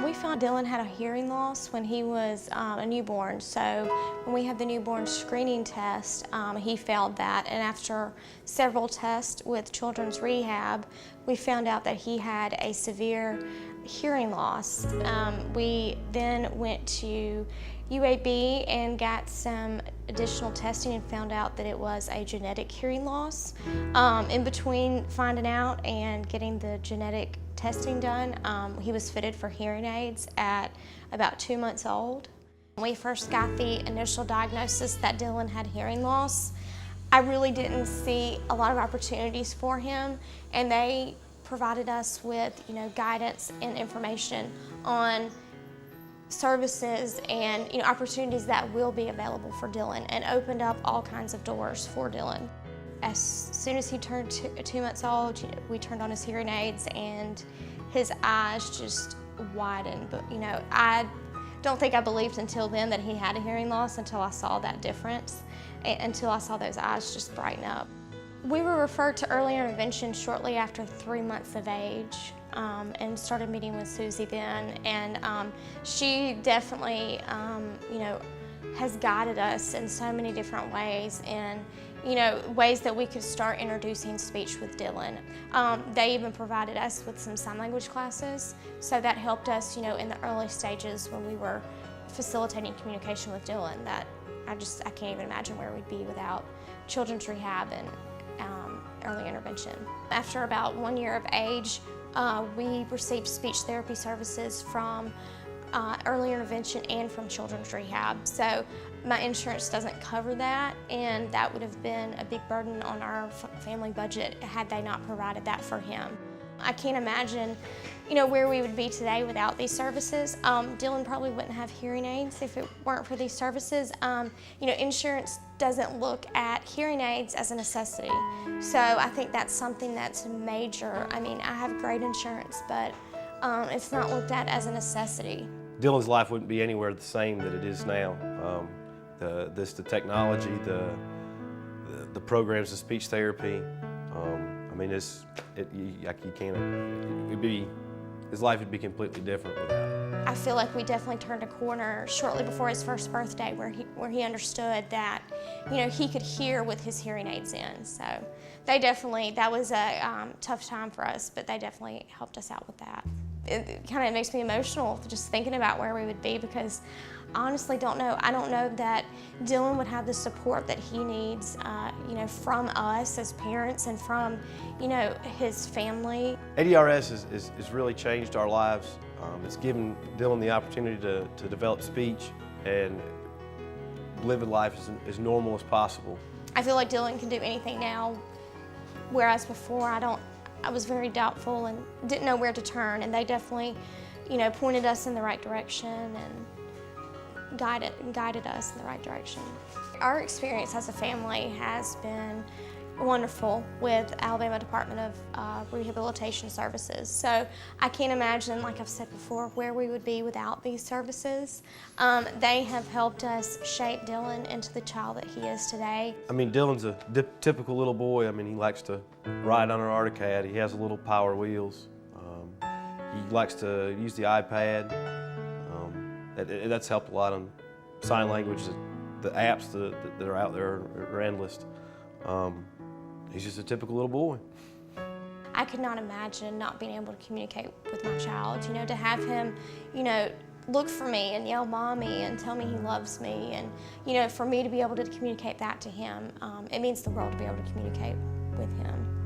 We found Dylan had a hearing loss when he was a newborn. So when we had the newborn screening test, he failed that. And after several tests with children's rehab, we found out that he had a severe hearing loss. We then went to UAB and got some additional testing and found out that it was a genetic hearing loss. In between finding out and getting the genetic testing done, he was fitted for hearing aids at about 2 months old. When we first got the initial diagnosis that Dylan had hearing loss, I really didn't see a lot of opportunities for him, and they provided us with, guidance and information on services and opportunities that will be available for Dylan, and opened up all kinds of doors for Dylan. As soon as he turned 2 months old, we turned on his hearing aids and his eyes just widened. But I don't think I believed until then that he had a hearing loss until I saw that difference, until I saw those eyes just brighten up. We were referred to early intervention shortly after 3 months of age, and started meeting with Susie then. And she definitely, has guided us in so many different ways, and ways that we could start introducing speech with Dylan. They even provided us with some sign language classes, so that helped us, in the early stages when we were facilitating communication with Dylan. That I can't even imagine where we'd be without children's rehab and early intervention. After about 1 year of age, we received speech therapy services from early intervention and from children's rehab. So my insurance doesn't cover that, and that would have been a big burden on our family budget had they not provided that for him. I can't imagine, where we would be today without these services. Dylan probably wouldn't have hearing aids if it weren't for these services. Insurance doesn't look at hearing aids as a necessity. So I think that's something that's major. I mean, I have great insurance, but it's not looked at as a necessity. Dylan's life wouldn't be anywhere the same that it is now. The technology, the programs of speech therapy. His life would be completely different without. I feel like we definitely turned a corner shortly before his first birthday, where he understood that, he could hear with his hearing aids in. So that was a tough time for us, but they definitely helped us out with that. It kind of makes me emotional just thinking about where we would be, because I honestly don't know. I don't know that Dylan would have the support that he needs, from us as parents and from, his family. ADRS has really changed our lives. It's given Dylan the opportunity to develop speech and live a life as normal as possible. I feel like Dylan can do anything now, whereas before I was very doubtful and didn't know where to turn, and they definitely, pointed us in the right direction and guided us in the right direction. Our experience as a family has been wonderful with Alabama Department of Rehabilitation Services. So I can't imagine, like I've said before, where we would be without these services. They have helped us shape Dylan into the child that he is today. Dylan's a typical little boy. He likes to ride on an Articad. He has little power wheels. He likes to use the iPad. That's helped a lot on sign language. The apps that are out there are endless. He's just a typical little boy. I could not imagine not being able to communicate with my child, to have him, look for me and yell "Mommy" and tell me he loves me, and, for me to be able to communicate that to him. It means the world to be able to communicate with him.